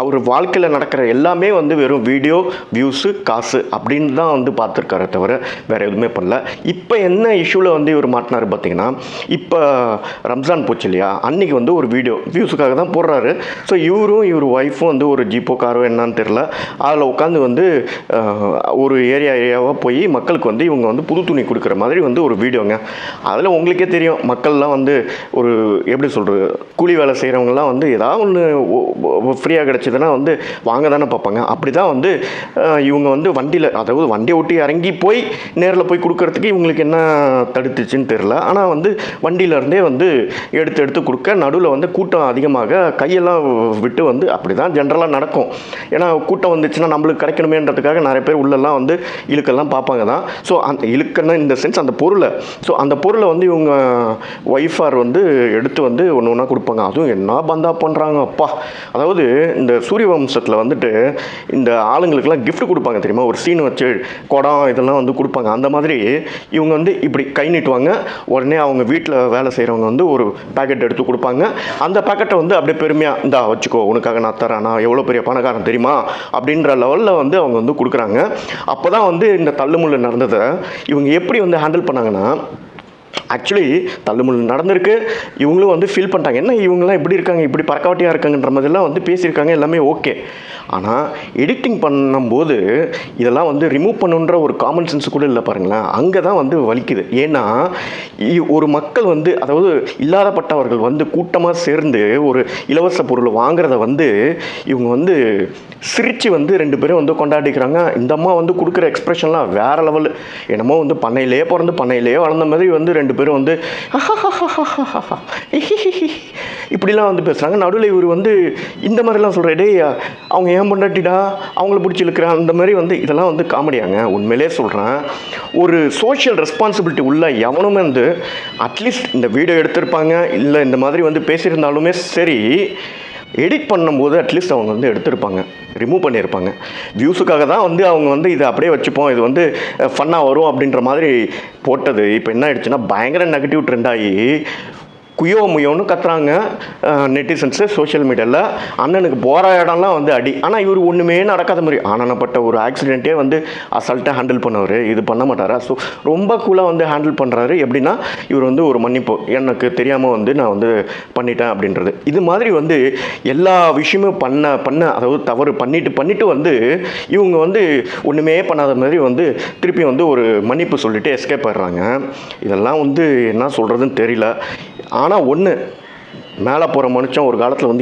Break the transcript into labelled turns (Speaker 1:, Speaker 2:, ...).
Speaker 1: அவர் வாழ்க்கையில் நடக்கிற எல்லாமே வந்து வெறும் வீடியோ வியூஸு காசு அப்படின்னு தான் வந்து பார்த்துருக்காரு தவிர வேறு எதுவுமே பண்ணல. இப்போ என்ன இஷ்யூவில் வந்து இவர் மாட்டினார் பார்த்தீங்கன்னா, இப்போ ரம்ஜான் போச்சு இல்லையா, அன்றைக்கி வந்து ஒரு வீடியோ வியூஸுக்காக தான் போடுறாரு. ஸோ இவர் ஒய்ஃபும் வந்து ஒரு ஜீப்போ காரோ என்னான்னு தெரில, அதில் உட்காந்து வந்து ஒரு ஏரியாவாக போய் மக்களுக்கு வந்து இவங்க வந்து புது துணி கொடுக்குற மாதிரி வந்து ஒரு வீடியோங்க. அதில் உங்களுக்கே தெரியும், மக்கள்லாம் வந்து ஒரு எப்படி சொல்கிறது, கூலி வேலை செய்கிறவங்கலாம் வந்து ஏதாவது ஒன்று ஃப்ரீயாக கிடச்சிதுன்னா வந்து வாங்க தானே பார்ப்பாங்க. அப்படி தான் வந்து இவங்க வந்து வண்டியில், அதாவது வண்டியை ஒட்டி இறங்கி போய் நேரில் போய் கொடுக்கறதுக்கு இவங்களுக்கு என்ன தடுத்துச்சுன்னு தெரில. ஆனால் வந்து வண்டியிலேருந்தே வந்து எடுத்து கொடுக்க, நடுவில் வந்து கூட்டம் அதிகமாக கையெல்லாம் விட்டு வந்து அப்படி தான் ஜென்ரலாக நடக்கும். ஏன்னா கூட்டம் வந்துச்சுன்னா நம்மளுக்கு கிடைக்கணுமேன்றதுக்காக நிறைய பேர் உள்ளெல்லாம் வந்து இழுக்கெல்லாம் பார்ப்பாங்க தான். ஸோ அந்த இழுக்கன்னா இந்த சென்ஸ் அந்த பொருளை, ஸோ அந்த பொருளை வந்து இவங்க ஒய்ஃபார் வந்து எடுத்து வந்து ஒன்று ஒன்றா கொடுப்பாங்க. அதுவும் என்ன பந்தா பண்ணுறாங்க அப்பா. அதாவது இந்த சூரிய வம்சத்தில் வந்துட்டு இந்த ஆளுங்களுக்கெல்லாம் கிஃப்ட் கொடுப்பாங்க தெரியுமா, ஒரு சீன் வச்சு குடம் இதெல்லாம் வந்து கொடுப்பாங்க. அந்த மாதிரி இவங்க வந்து இப்படி கை நீட்டுவாங்க, உடனே அவங்க வீட்டில் வேலை செய்கிறவங்க வந்து ஒரு பேக்கெட் எடுத்து கொடுப்பாங்க. அந்த பேக்கெட்டை வந்து அப்படியே பெருமையாக இந்தா வச்சுக்கோ, உனக்காக நான் தரேன், நான் எவ்வளோ பெரிய பணக்காரன் தெரியுமா அப்படின்ற லெவலில் வந்து அவங்க வந்து கொடுக்குறாங்க. அப்போ தான் வந்து இந்த தள்ளுமுள்ளு நடந்ததை இவங்க எப்படி வந்து ஹேண்டில் பண்ணாங்கன்னா, ஆக்சுவலி தள்ளுமுள் நடந்திருக்கு, இவங்களும் வந்து ஃபீல் பண்ணிட்டாங்க, என்ன இவங்களாம் இப்படி இருக்காங்க, இப்படி பறக்காவட்டியாக இருக்காங்கன்ற மாதிரிலாம் வந்து பேசியிருக்காங்க, எல்லாமே ஓகே. ஆனால் எடிட்டிங் பண்ணும்போது இதெல்லாம் வந்து ரிமூவ் பண்ணுன்ற ஒரு காமன் சென்ஸ் கூட இல்லை பாருங்களேன். அங்கே தான் வந்து வலிக்குது. ஏன்னா ஒரு மக்கள் வந்து, அதாவது இல்லாதப்பட்டவர்கள் வந்து கூட்டமாக சேர்ந்து ஒரு இலவச பொருள் வாங்குறத வந்து இவங்க வந்து சிரித்து வந்து 2 பேரும் வந்து கொண்டாடிக்கிறாங்க. இந்த அம்மா வந்து கொடுக்குற எக்ஸ்ப்ரெஷன்லாம் வேறு லெவலு. என்னமோ வந்து பண்ணையிலே பிறந்து பண்ணையிலே வளர்ந்த மாதிரி வந்து 2 பேரும் வந்து இப்படிலாம் வந்து பேசுகிறாங்க. நடுவில் இவர் வந்து இந்த மாதிரிலாம் சொல்கிற, டே அவங்க ஏன் பொண்டாட்டிடா அவங்கள பிடிச்சி இழுக்கிறான், அந்த மாதிரி வந்து இதெல்லாம் வந்து காமெடியாங்க. உண்மையிலே சொல்கிறேன், ஒரு சோஷியல் ரெஸ்பான்சிபிலிட்டி உள்ள எவனுமே வந்து அட்லீஸ்ட் இந்த வீடியோ எடுத்திருப்பாங்க, இல்லை இந்த மாதிரி வந்து பேசியிருந்தாலுமே சரி, எடிட் பண்ணும்போது அட்லீஸ்ட் அவங்க வந்து எடுத்திருப்பாங்க, ரிமூவ் பண்ணியிருப்பாங்க. வியூஸுக்காக தான் வந்து அவங்க வந்து இதை அப்படியே வச்சுப்போம், இது வந்து ஃபன்னாக வரும் அப்படின்ற மாதிரி போட்டது. இப்போ என்ன ஆயிடுச்சுன்னா பயங்கர நெகட்டிவ் ட்ரெண்ட் ஆகி குயோ முயோன்னு கத்துறாங்க நெட்டிசன்ஸு சோஷியல் மீடியாவில். அண்ணனுக்கு போகிற இடம்லாம் வந்து அடி. ஆனால் இவர் ஒன்றுமே நடக்காத மாதிரி, ஆனப்பட்ட ஒரு ஆக்சிடெண்ட்டே வந்து அசால்ட்டாக ஹேண்டில் பண்ணவர், இது பண்ண மாட்டாரா? ஸோ ரொம்ப கூலாக வந்து ஹேண்டில் பண்ணுறாரு. எப்படின்னா இவர் வந்து ஒரு மன்னிப்பு, எனக்கு தெரியாமல் வந்து நான் வந்து பண்ணிட்டேன் அப்படின்றது. இது மாதிரி வந்து எல்லா விஷயமும் பண்ண அதாவது தவறு பண்ணிட்டு வந்து இவங்க வந்து ஒன்றுமே பண்ணாத மாதிரி வந்து திருப்பி வந்து ஒரு மன்னிப்பு சொல்லிவிட்டு எஸ்கேப் ஆயிடுறாங்க. இதெல்லாம் வந்து என்ன சொல்கிறதுன்னு தெரியல. ஆனால் ஒன்று, மேலே போகிற மனுஷன் ஒரு காலத்தில் வந்து